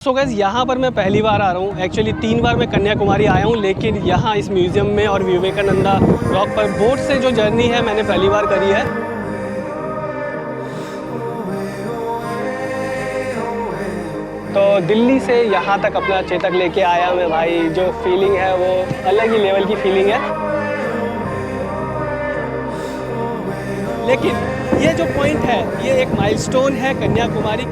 So guys यहाँ पर मैं पहली बार आ रहा हूँ। एक्चुअली 3 बार मैं कन्याकुमारी आया हूँ, लेकिन यहाँ इस म्यूज़ियम में और विवेकानंदा रॉक पर बोट से जो जर्नी है मैंने पहली बार करी है। तो दिल्ली से यहाँ तक अपना चेतक लेके आया मैं भाई। जो फीलिंग है वो अलग ही लेवल की फीलिंग है। लेकिन ये जो पॉइंट है ये एक माइलस्टोन है कन्याकुमारी।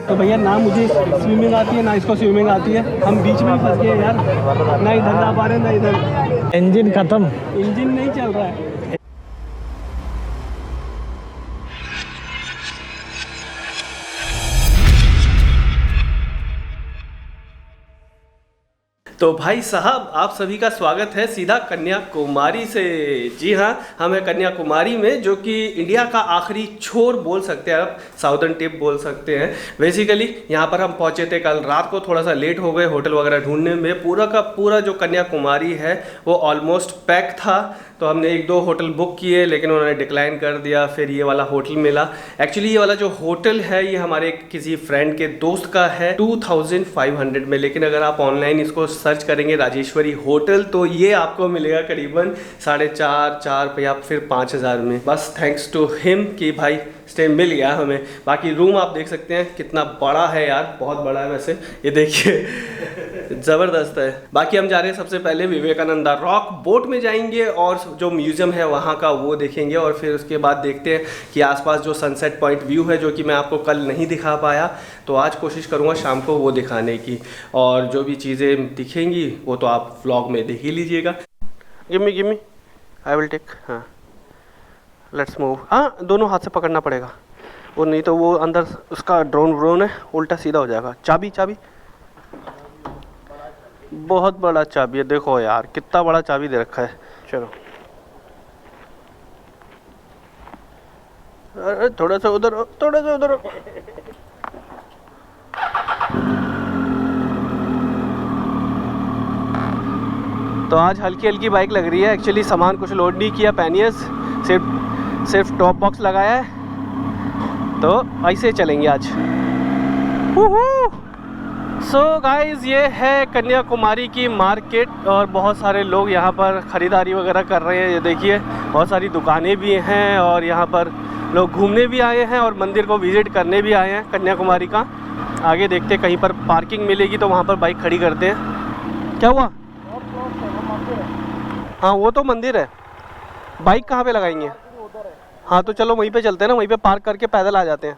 तो भैया ना मुझे स्विमिंग आती है ना इसको स्विमिंग आती है। हम बीच में ही फंस गए यार, ना इधर जा पा रहे ना इधर। इंजन खत्म, इंजन नहीं चल रहा है। तो भाई साहब आप सभी का स्वागत है सीधा कन्याकुमारी से। जी हाँ, हम हैं कन्याकुमारी में, जो कि इंडिया का आखिरी छोर बोल सकते हैं, आप साउदर्न टिप बोल सकते हैं। बेसिकली यहाँ पर हम पहुँचे थे कल रात को, थोड़ा सा लेट हो गए होटल वगैरह ढूंढने में। पूरा का पूरा जो कन्याकुमारी है वो ऑलमोस्ट पैक था। तो हमने 1-2 होटल बुक किए, लेकिन उन्होंने डिक्लाइन कर दिया। फिर ये वाला होटल मिला। एक्चुअली ये वाला जो होटल है ये हमारे किसी फ्रेंड के दोस्त का है 2500 में, लेकिन अगर आप ऑनलाइन इसको सर्च करेंगे राजेश्वरी होटल तो ये आपको मिलेगा करीबन 4,500 या फिर 5,000 में। बस थैंक्स टू हिम कि भाई स्टे मिल गया हमें। बाकी रूम आप देख सकते हैं कितना बड़ा है यार, बहुत बड़ा है वैसे। ये देखिए ज़बरदस्त है। बाकी हम जा रहे हैं सबसे पहले विवेकानंदा रॉक, बोट में जाएंगे और जो म्यूज़ियम है वहाँ का वो देखेंगे, और फिर उसके बाद देखते हैं कि आसपास जो सनसेट पॉइंट व्यू है जो कि मैं आपको कल नहीं दिखा पाया, तो आज कोशिश करूँगा शाम को वो दिखाने की। और जो भी चीज़ें दिखेंगी वो तो आप व्लॉग में देख ही लीजिएगा। Gimme I will take. हाँ लेट्स मूव। हाँ दोनों हाथ से पकड़ना पड़ेगा, और नहीं तो वो अंदर उसका ड्रोन है उल्टा सीधा हो जाएगा। चाबी बहुत बड़ा चाबी है, देखो यार कितना बड़ा चाबी दे रखा है। चलो अरे थोड़ा सा उधर। तो आज हल्की हल्की बाइक लग रही है। एक्चुअली सामान कुछ लोड नहीं किया पैनियस, सिर्फ टॉप बॉक्स लगाया है, तो ऐसे चलेंगे आज। सो गाइस ये है कन्याकुमारी की मार्केट, और बहुत सारे लोग यहाँ पर ख़रीदारी वगैरह कर रहे हैं। ये देखिए बहुत सारी दुकानें भी हैं, और यहाँ पर लोग घूमने भी आए हैं और मंदिर को विज़िट करने भी आए हैं कन्याकुमारी का। आगे देखते कहीं पर पार्किंग मिलेगी तो वहाँ पर बाइक खड़ी करते हैं। क्या हुआ? हाँ वो तो मंदिर है, बाइक कहाँ पे लगाएंगे? हाँ तो चलो वहीं पे चलते हैं ना, वहीं पे पार्क करके पैदल आ जाते हैं।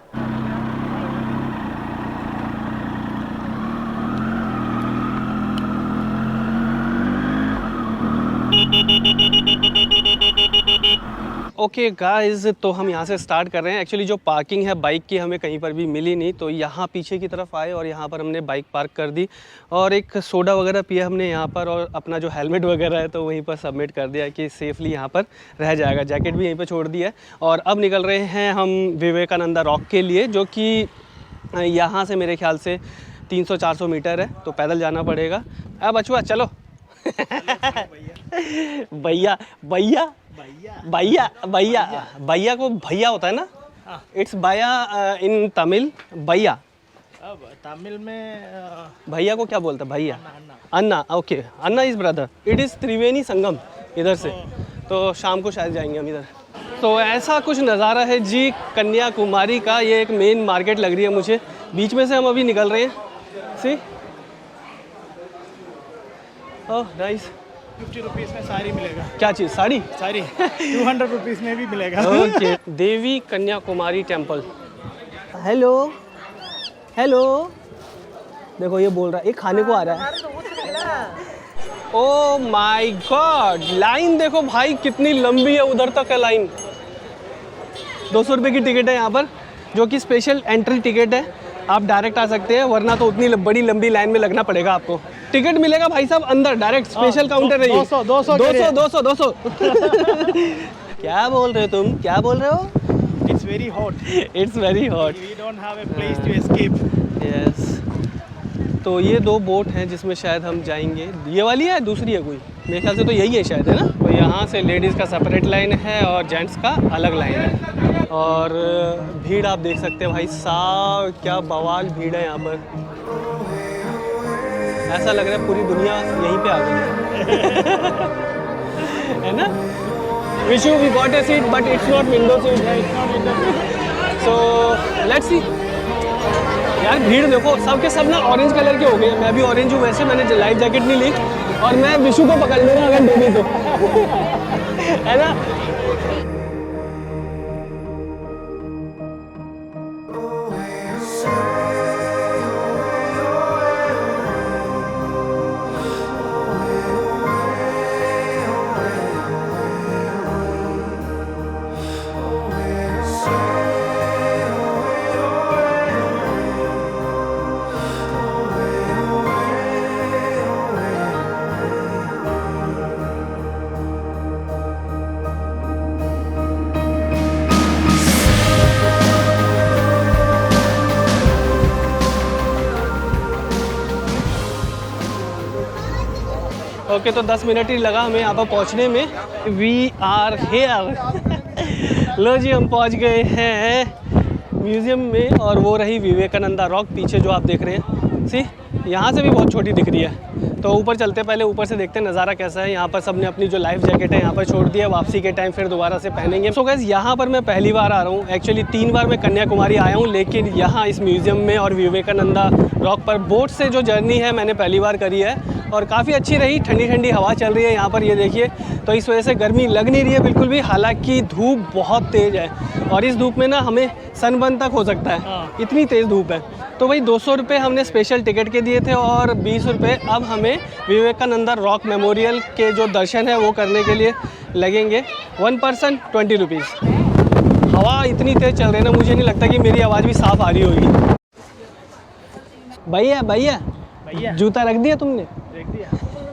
ओके गाइस, तो हम यहाँ से स्टार्ट कर रहे हैं। एक्चुअली जो पार्किंग है बाइक की हमें कहीं पर भी मिली नहीं, तो यहाँ पीछे की तरफ आए और यहाँ पर हमने बाइक पार्क कर दी, और एक सोडा वगैरह पिया हमने यहाँ पर, और अपना जो हेलमेट वगैरह है तो वहीं पर सबमिट कर दिया कि सेफली यहाँ पर रह जाएगा। जैकेट भी यहीं पर छोड़ दिया है, और अब निकल रहे हैं हम विवेकानंदा रॉक के लिए, जो कि यहाँ से मेरे ख्याल से 300-400 मीटर है, तो पैदल जाना पड़ेगा। अब अछुआ चलो। भैया को भैया होता है ना? इट्स भैया इन तमिल। भैया तमिल में भैया को क्या बोलते हैं? भैया अन्ना। Okay, anna is brother. It is Triveni Sangam इधर से, तो शाम को शायद जाएंगे हम इधर। तो ऐसा कुछ नज़ारा है जी कन्याकुमारी का। ये एक मेन मार्केट लग रही है मुझे, बीच में से हम अभी निकल रहे हैं। सी ओह नाइस। 50 रुपीज़ में साड़ी मिलेगा। क्या चीज़? साड़ी 200 रुपीज़ में भी मिलेगा। ओके देवी कन्याकुमारी टेम्पल। हेलो देखो ये बोल रहा है, ये खाने को आ रहा है। ओ माय गॉड, लाइन देखो भाई कितनी लंबी है, उधर तक है लाइन। 200 रुपये की टिकट है यहाँ पर, जो कि स्पेशल एंट्री टिकट है। आप डायरेक्ट आ सकते हैं, वरना तो उतनी बड़ी लंबी लाइन में लगना पड़ेगा आपको। टिकट मिलेगा भाई साहब अंदर डायरेक्ट, स्पेशल काउंटर है ये। 200। क्या बोल रहे हो तुम? क्या बोल रहे हो? It's very hot. It's very hot. We don't have a place to escape. Yes. तो ये दो बोट हैं जिसमें शायद हम जाएंगे। ये वाली है, दूसरी है कोई? मेरे ख्याल से तो यही है शायद, है ना? तो यहाँ से लेडीज़ का सेपरेट लाइन है और जेंट्स का अलग लाइन है। और भीड़ आप देख सकते हैं भाई साहब, क्या बवाल भीड़ है यहाँ पर। ऐसा लग रहा है पूरी दुनिया यहीं पे आ गई है ना? Vishu we got a seat but it's not window seat, so let's see. यार भीड़ देखो, सब के सब ना ऑरेंज कलर के हो गए। मैं भी ऑरेंज हूँ वैसे, मैंने लाइफ जैकेट नहीं ली और मैं विशु को पकड़ लूँगा अगर डूबी तो है ना? ओके तो 10 मिनट ही लगा हमें यहाँ पर पहुँचने में। We are here. लो जी, हम पहुँच गए हैं म्यूज़ियम में और वो रही विवेकानंदा रॉक पीछे जो आप देख रहे हैं। सी, यहाँ से भी बहुत छोटी दिख रही है। तो ऊपर चलते, पहले ऊपर से देखते हैं नज़ारा कैसा है। यहाँ पर सबने अपनी जो लाइफ जैकेट है यहाँ पर छोड़ दी है, वापसी के टाइम फिर दोबारा से पहनेंगे। सो गाइस, यहाँ पर मैं पहली बार आ रहा हूँ। एक्चुअली 3 बार मैं कन्याकुमारी आया हूँ, लेकिन यहाँ इस म्यूज़ियम में और विवेकानंदा रॉक पर बोट से जो जर्नी है मैंने पहली बार करी है और काफ़ी अच्छी रही। ठंडी ठंडी हवा चल रही है यहाँ पर, ये देखिए। तो इस वजह से गर्मी लग नहीं रही है बिल्कुल भी, हालांकि धूप बहुत तेज़ है और इस धूप में ना हमें सनबर्न तक हो सकता है, इतनी तेज़ धूप है। तो भाई 200 रुपये हमने स्पेशल टिकट के दिए थे और 20 रुपये अब हमें विवेकानंदा रॉक मेमोरियल के जो दर्शन है वो करने के लिए लगेंगे। 1 पर्सन 20 रुपीज़। हवा इतनी तेज़ चल रही है ना, मुझे नहीं लगता कि मेरी आवाज़ भी साफ़ आ रही होगी। भैया भैया भैया, जूता रख दिया तुमने? देख दिया।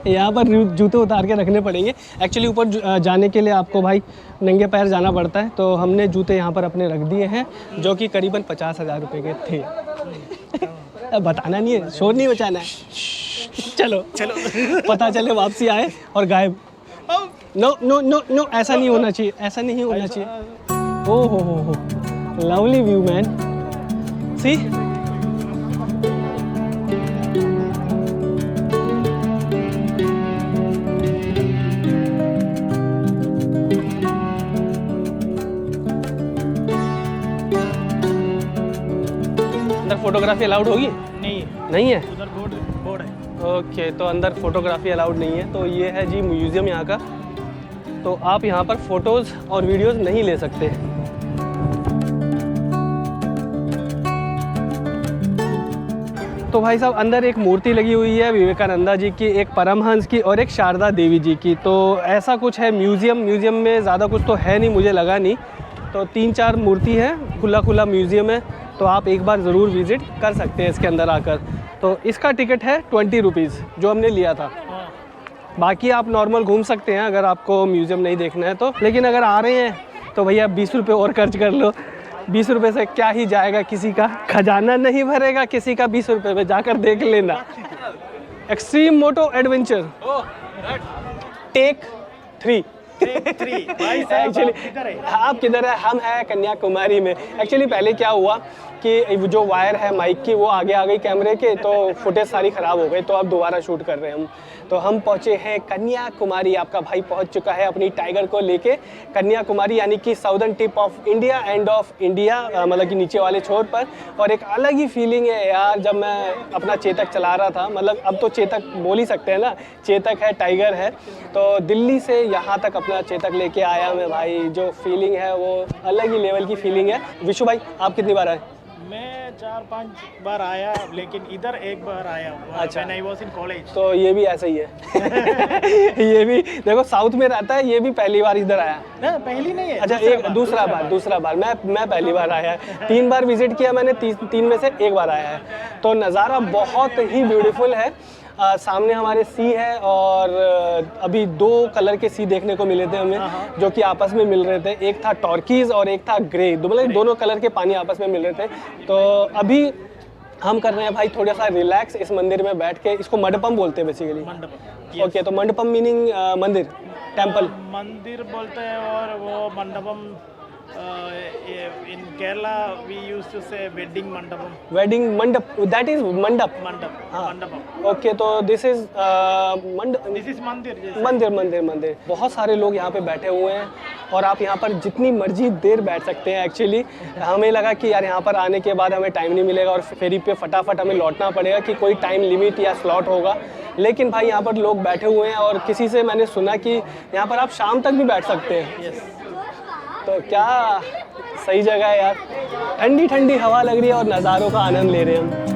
यहाँ पर जूते उतार के रखने पड़ेंगे। एक्चुअली ऊपर जाने के लिए आपको भाई नंगे पैर जाना पड़ता है, तो हमने जूते यहाँ पर अपने रख दिए हैं जो कि करीबन 50,000 रुपये के थे। बताना नहीं है, शोर नहीं बचाना है। चलो चलो, पता चले वापसी आए और गायब। नो नो नो नो, ऐसा नहीं होना चाहिए, ऐसा नहीं होना चाहिए। ओ हो, लवली व्यू मैन, सी। फोटोग्राफी अलाउड होगी? नहीं है, उधर बोर्ड है। ओके, तो अंदर फोटोग्राफी अलाउड नहीं है। तो ये है जी म्यूज़ियम यहाँ का। तो आप यहाँ पर फ़ोटोज़ और वीडियोज़ नहीं ले सकते। तो भाई साहब, अंदर एक मूर्ति लगी हुई है विवेकानंदा जी की, एक परमहंस की और एक शारदा देवी जी की। तो ऐसा कुछ है म्यूज़ियम में ज़्यादा कुछ तो है नहीं, मुझे लगा नहीं। तो 3-4 मूर्ति है, खुला म्यूज़ियम है, तो आप एक बार ज़रूर विज़िट कर सकते हैं इसके अंदर आकर। तो इसका टिकट है 20 रुपीज़ जो हमने लिया था। बाकी आप नॉर्मल घूम सकते हैं अगर आपको म्यूज़ियम नहीं देखना है तो। लेकिन अगर आ रहे हैं तो भैया 20 रुपये और खर्च कर लो। 20 रुपये से क्या ही जाएगा, किसी का खजाना नहीं भरेगा, किसी का 20 रुपये में जाकर देख लेना। एक्सट्रीम मोटो एडवेंचर टेक 3। एक्चुअली आप किधर है? हम हैं कन्याकुमारी में। एक्चुअली पहले क्या हुआ कि जो वायर है माइक की वो आगे आ गई कैमरे के, तो फुटेज सारी ख़राब हो गई। तो अब दोबारा शूट कर रहे हैं हम। तो हम पहुँचे हैं कन्याकुमारी। आपका भाई पहुँच चुका है अपनी टाइगर को लेके कन्याकुमारी, यानी कि southern tip of India, end of India, मतलब कि नीचे वाले छोर पर। और एक अलग ही फीलिंग है यार, जब मैं अपना चेतक चला रहा था, मतलब अब तो चेतक बोल ही सकते हैं ना, चेतक है, टाइगर है। तो दिल्ली से यहाँ तक अपना चेतक लेके आया मैं भाई, जो फीलिंग है वो अलग ही लेवल की फीलिंग है। विशु भाई, आप कितनी बार आए? मैं 4-5 बार आया, लेकिन इधर एक बार आया हुआ। अच्छा, when I was in college। तो ये भी ऐसा ही है। ये भी देखो साउथ में रहता है, ये भी पहली बार इधर आया ना, पहली नहीं है। अच्छा, एक दूसरा बार मैं पहली बार आया है। 3 बार विजिट किया मैंने, 3 में से 1 बार आया है। तो नज़ारा बहुत ही ब्यूटीफुल है। सामने हमारे सी है और अभी 2 कलर के सी देखने को मिले थे हमें, जो कि आपस में मिल रहे थे। एक था टॉर्कीज और एक था ग्रे, मतलब दोनों कलर के पानी आपस में मिल रहे थे। तो अभी हम कर रहे हैं भाई थोड़ा सा रिलैक्स इस मंदिर में बैठ के। इसको मंडपम बोलते हैं बेसिकली। मंडपम। ओके, तो मंडपम मीनिंग मंदिर, टेम्पल। मंदिर बोलते हैं और वो मंडपम इन केरला वी यूज टू से वेडिंग मंडपम। वेडिंग मंडप, दैट इज मंडप। मंडपम। ओके, तो दिस इज दिस इज मंदिर जैसे। मंदिर। बहुत सारे लोग यहाँ पे बैठे हुए हैं और आप यहाँ पर जितनी मर्जी देर बैठ सकते हैं। एक्चुअली हमें लगा कि यार यहाँ पर आने के बाद हमें टाइम नहीं मिलेगा और फेरी पे फटाफट हमें लौटना पड़ेगा कि कोई टाइम लिमिट या स्लॉट होगा, लेकिन भाई यहाँ पर लोग बैठे हुए हैं और किसी से मैंने सुना कि यहाँ पर आप शाम तक भी बैठ सकते हैं। यस। तो क्या सही जगह है यार, ठंडी ठंडी हवा लग रही है और नज़ारों का आनंद ले रहे हैं हम।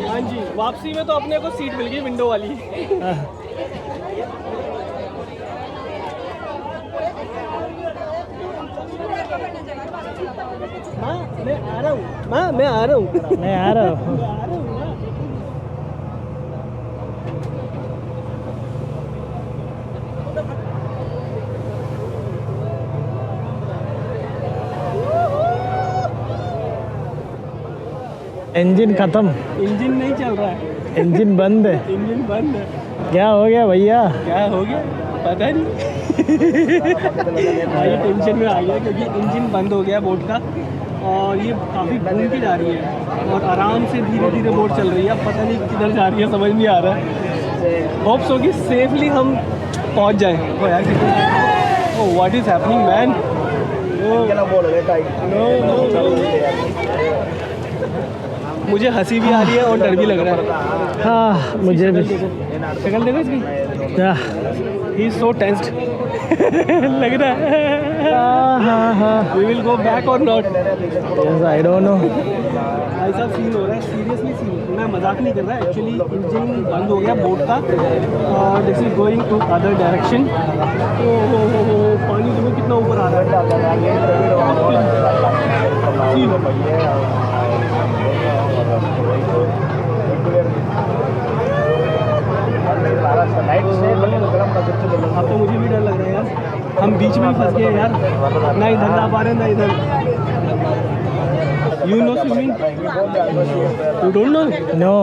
हाँ जी, वापसी में तो अपने को सीट मिल गई विंडो वाली। माँ मैं आ रहा हूँ, माँ मैं आ रहा हूँ, मैं आ रहा हूँ। इंजन खत्म। इंजन नहीं चल रहा है, इंजन बंद है। इंजन बंद है। क्या हो गया भैया? क्या हो गया पता नहीं। भाई टेंशन में आ गया क्योंकि इंजन बंद हो गया बोट का और ये काफ़ी घूम के जा रही है और आराम से धीरे धीरे बोट चल रही है। अब पता नहीं किधर जा रही है, समझ नहीं आ रहा है। होप्स हो कि सेफली हम पहुंच जाएं। ओ यार, oh what is happening man. मुझे हंसी भी आ रही है और डर भी लग रहा है। हाँ मुझे भी। शक्ल देखो इसकी, क्या? He is so tensed. लग रहा है। हाँ वी विल गो बैक और not. Yes I don't no. ऐसा फील हो रहा है, सीरियसली फील, मैं मजाक नहीं कर रहा। एक्चुअली इंजन बंद हो गया बोट का और this is going to other direction. पानी देखो कितना ऊपर आ रहा है। अब तो मुझे भी डर लग रहा है यार, हम बीच में ही फंस गए यार, ना इधर जा पा रहे ना इधर। You know swimming? You don't know? No,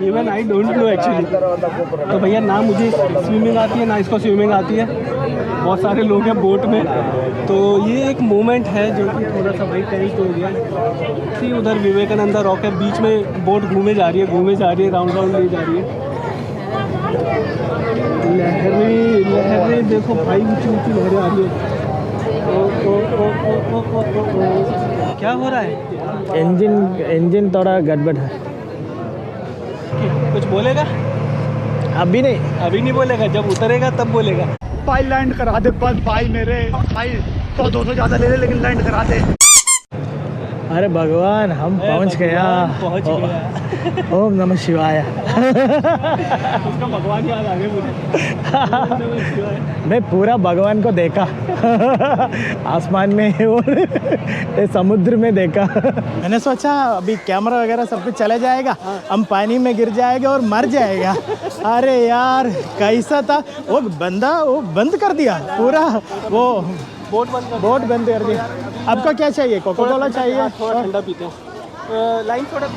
even I don't know actually. तो भैया ना मुझे स्विमिंग आती है ना इसको स्विमिंग आती है। बहुत सारे लोग हैं बोट में, तो ये एक मोमेंट है जो कि थोड़ा सा भाई टेंस हो गया। सी उधर विवेकानंद रॉक है, बीच में बोट घूमे जा रही है, राउंड राउंड ले जा रही है। लहरें देखो भाई, ऊंची ऊंची लहरें आ रही है। क्या हो रहा है? इंजन थोड़ा गड़बड़ है। कुछ बोलेगा? अभी नहीं बोलेगा, जब उतरेगा तब बोलेगा। भाई लैंड करा दे बस भाई, मेरे भाई 100-200 ज़्यादा ले ले लेकिन लैंड करा दे। अरे भगवान, हम पहुंच गया। ओम नमः शिवाय। उसका भगवान याद आ गया मुझे। मैं पूरा भगवान को देखा आसमान में और समुद्र में देखा। मैंने सोचा अभी कैमरा वगैरह सब कुछ चला जाएगा, हम पानी में गिर जाएंगे और मर जाएगा। अरे यार कैसा था वो बंदा, वो बंद कर दिया पूरा, वो बोट बंद कर दिया। आपको क्या चाहिए? कोका कोला चाहिए? थोड़ा ठंडा पीते हैं। लाइन थोड़ा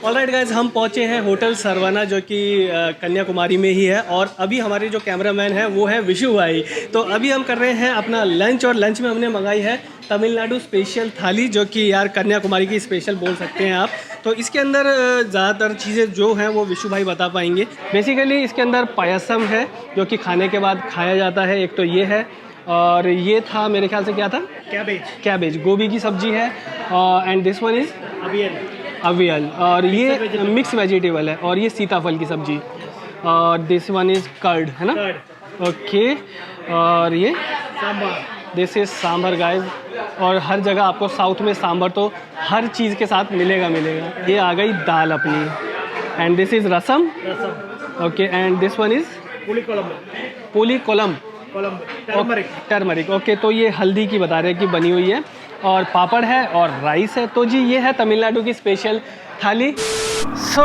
ऑलराइट गाइज, हम पहुंचे हैं होटल सरवना जो कि कन्याकुमारी में ही है और अभी हमारे जो कैमरामैन हैं वो है विशु भाई। तो अभी हम कर रहे हैं अपना लंच और लंच में हमने मंगाई है तमिलनाडु स्पेशल थाली, जो कि यार कन्याकुमारी की स्पेशल बोल सकते हैं आप। तो इसके अंदर ज़्यादातर चीज़ें जो हैं वो विशु भाई बता पाएंगे। बेसिकली इसके अंदर पायसम है जो कि खाने के बाद खाया जाता है, एक तो ये है और ये था मेरे ख्याल से क्या था, कैबेज गोभी की सब्जी है। And this one is avial और ये मिक्स वेजिटेबल है और ये सीताफल की सब्जी। और दिस वन इज कर्ड, है ना? ओके, और ये दिस इज सांभर गाइस। और हर जगह आपको साउथ में सांभर तो हर चीज़ के साथ मिलेगा। ये आ गई दाल अपनी, and this is rasam. Okay, and this one is puli kolam, turmeric. Okay, तो ये हल्दी की बता रहे हैं कि बनी हुई है, और पापड़ है और राइस है। तो जी ये है तमिलनाडु की स्पेशल थाली। सो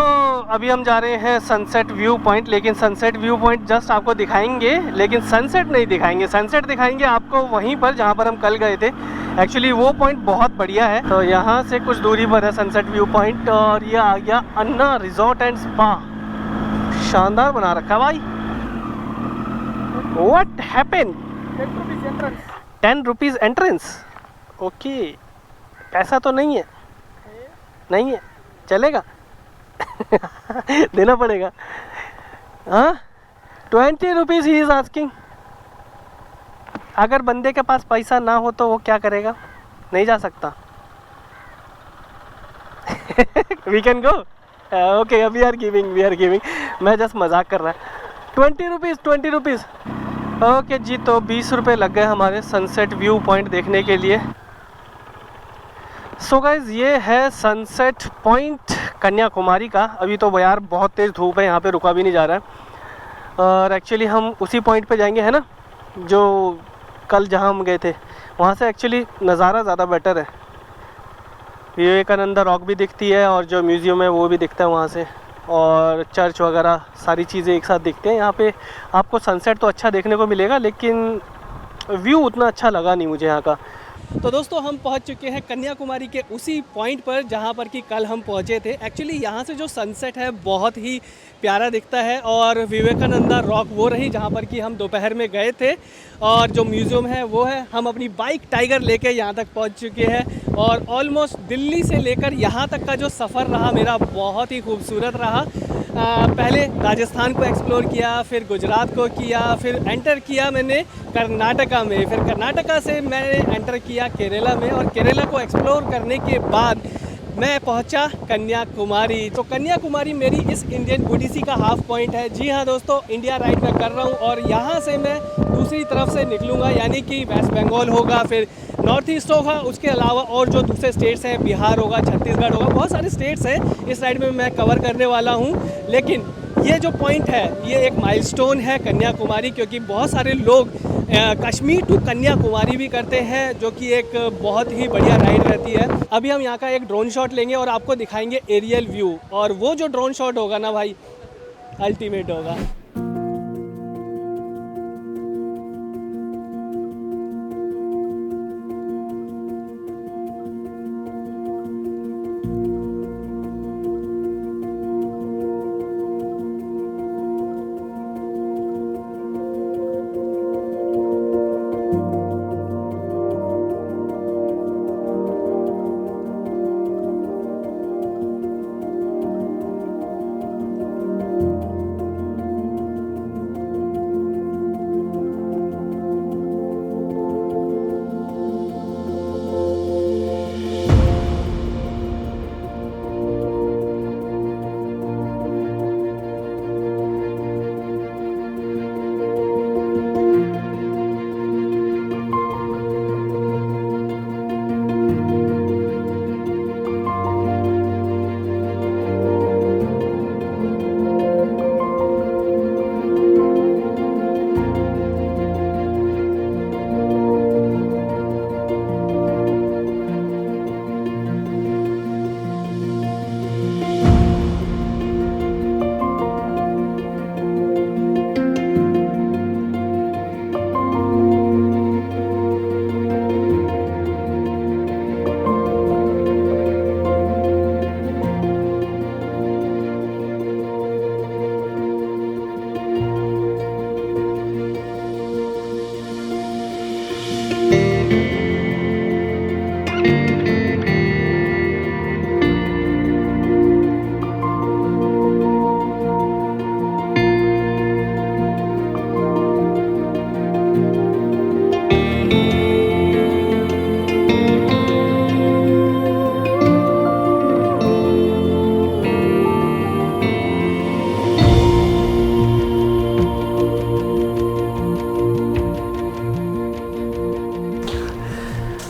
अभी हम जा रहे हैं सनसेट व्यू पॉइंट, लेकिन सनसेट व्यू पॉइंट जस्ट आपको दिखाएंगे, लेकिन सनसेट नहीं दिखाएंगे। सनसेट दिखाएंगे आपको वहीं पर जहाँ पर हम कल गए थे। एक्चुअली वो पॉइंट बहुत बढ़िया है। तो यहाँ से कुछ दूरी पर है सनसेट व्यू पॉइंट, और ये आ गया अन्ना रिजॉर्ट एंड स्पा। शानदार बना रखा भाई। What happened? 10 rupees entrance. Okay, पैसा तो नहीं है? नहीं है, चलेगा? देना पड़ेगा। हाँ, 20 रुपीज़ ही इज आस्किंग। अगर बंदे के पास पैसा ना हो तो वो क्या करेगा? नहीं जा सकता। We can go. Okay, we are giving. मैं जस्ट मजाक कर रहा। 20 रुपीज़। ओके जी, तो 20 रुपये लग गए हमारे सनसेट व्यू पॉइंट देखने के लिए। सो गाइज, ये है सनसेट पॉइंट कन्याकुमारी का। अभी तो यार बहुत तेज़ धूप है, यहाँ पे रुका भी नहीं जा रहा है। और एक्चुअली हम उसी पॉइंट पे जाएंगे, है ना, जो कल जहाँ हम गए थे। वहाँ से एक्चुअली नज़ारा ज़्यादा बेटर है। विवेकानंद रॉक भी दिखती है, और जो म्यूज़ियम है वो भी दिखता है वहाँ से, और चर्च वगैरह सारी चीज़ें एक साथ दिखते हैं। यहाँ पे आपको सनसेट तो अच्छा देखने को मिलेगा, लेकिन व्यू उतना अच्छा लगा नहीं मुझे यहाँ का। तो दोस्तों, हम पहुंच चुके हैं कन्याकुमारी के उसी पॉइंट पर जहां पर कि कल हम पहुंचे थे। एक्चुअली यहां से जो सनसेट है बहुत ही प्यारा दिखता है, और विवेकानंदा रॉक वो रही जहां पर कि हम दोपहर में गए थे, और जो म्यूज़ियम है वो है। हम अपनी बाइक टाइगर लेके यहां तक पहुंच चुके हैं, और ऑलमोस्ट दिल्ली से लेकर यहां तक का जो सफ़र रहा मेरा बहुत ही खूबसूरत रहा। पहले राजस्थान को एक्सप्लोर किया, फिर गुजरात को किया, फिर एंटर किया मैंने कर्नाटका में, फिर कर्नाटका से मैंने एंटर किया केरला में, और केरला को एक्सप्लोर करने के बाद मैं पहुंचा कन्याकुमारी। तो कन्याकुमारी मेरी इस इंडियन ओडिसी का हाफ पॉइंट है। जी हाँ दोस्तों, इंडिया राइड मैं कर रहा हूँ, और यहाँ से मैं दूसरी तरफ से निकलूँगा, यानी कि वेस्ट बंगाल होगा, फिर नॉर्थ ईस्ट होगा, उसके अलावा और जो दूसरे स्टेट्स हैं, बिहार होगा, छत्तीसगढ़ होगा, बहुत सारे स्टेट्स हैं इस राइड में मैं कवर करने वाला हूँ। लेकिन ये जो पॉइंट है ये एक माइलस्टोन है कन्याकुमारी, क्योंकि बहुत सारे लोग कश्मीर टू कन्याकुमारी भी करते हैं, जो कि एक बहुत ही बढ़िया राइड रहती है। अभी हम यहाँ का एक ड्रोन शॉट लेंगे और आपको दिखाएंगे एरियल व्यू, और वो जो ड्रोन शॉट होगा ना भाई, अल्टीमेट होगा।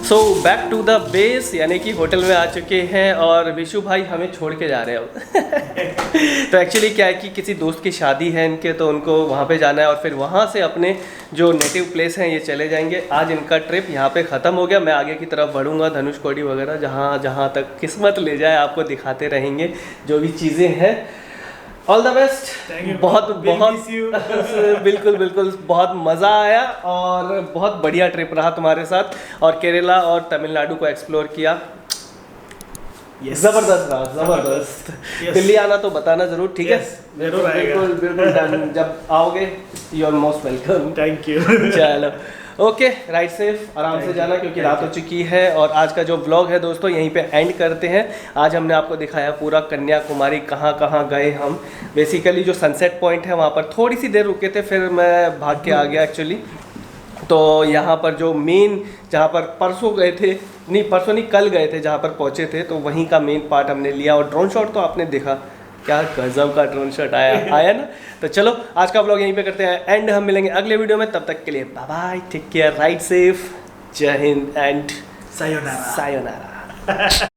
So back to the base, यानी कि होटल में आ चुके हैं और विशु भाई हमें छोड़ के जा रहे हैं अब। तो एक्चुअली क्या है कि किसी दोस्त की शादी है इनके, तो उनको वहाँ पे जाना है और फिर वहाँ से अपने जो नेटिव प्लेस हैं ये चले जाएंगे। आज इनका ट्रिप यहाँ पे ख़त्म हो गया। मैं आगे की तरफ बढ़ूँगा, धनुषकोडी वगैरह जहाँ जहाँ तक किस्मत ले जाए आपको दिखाते रहेंगे जो भी चीज़ें हैं। All the best. बहुत बहुत बिल्कुल बिल्कुल, बहुत मज़ा आया और बहुत बढ़िया ट्रिप रहा तुम्हारे साथ, और केरला और तमिलनाडु को एक्सप्लोर किया। जबरदस्त रहा, जबरदस्त। दिल्ली आना तो बताना ज़रूर, ठीक है? जरूर आएगा। बिल्कुल बिल्कुल डन। जब आओगे you are most welcome. Thank you. चलो ओके, राइड सेफ, आराम से जाना क्योंकि रात हो चुकी है। और आज का जो व्लॉग है दोस्तों यहीं पे एंड करते हैं। आज हमने आपको दिखाया पूरा कन्याकुमारी, कहाँ कहाँ गए हम। बेसिकली जो सनसेट पॉइंट है वहाँ पर थोड़ी सी देर रुके थे, फिर मैं भाग के आ गया एक्चुअली। तो यहाँ पर जो मेन, जहाँ पर परसों गए थे, नहीं परसों नहीं कल गए थे, जहाँ पर पहुँचे थे, तो वहीं का मेन पार्ट हमने लिया। और ड्रोन शॉट तो आपने देखा, क्या गजब का ड्रोन शॉट आया ना। तो चलो आज का व्लॉग यहीं पे करते हैं एंड, हम मिलेंगे अगले वीडियो में। तब तक के लिए bye bye, take care, ride safe, जय हिंद and sayonara.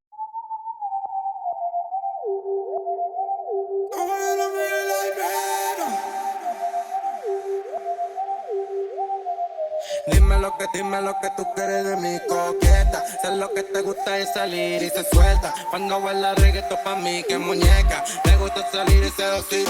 Dime lo que tú quieres de mi coqueta. Sé lo que te gusta es salir y se suelta. Cuando baila reggaetón pa' mí que muñeca. Me gusta salir y seducir.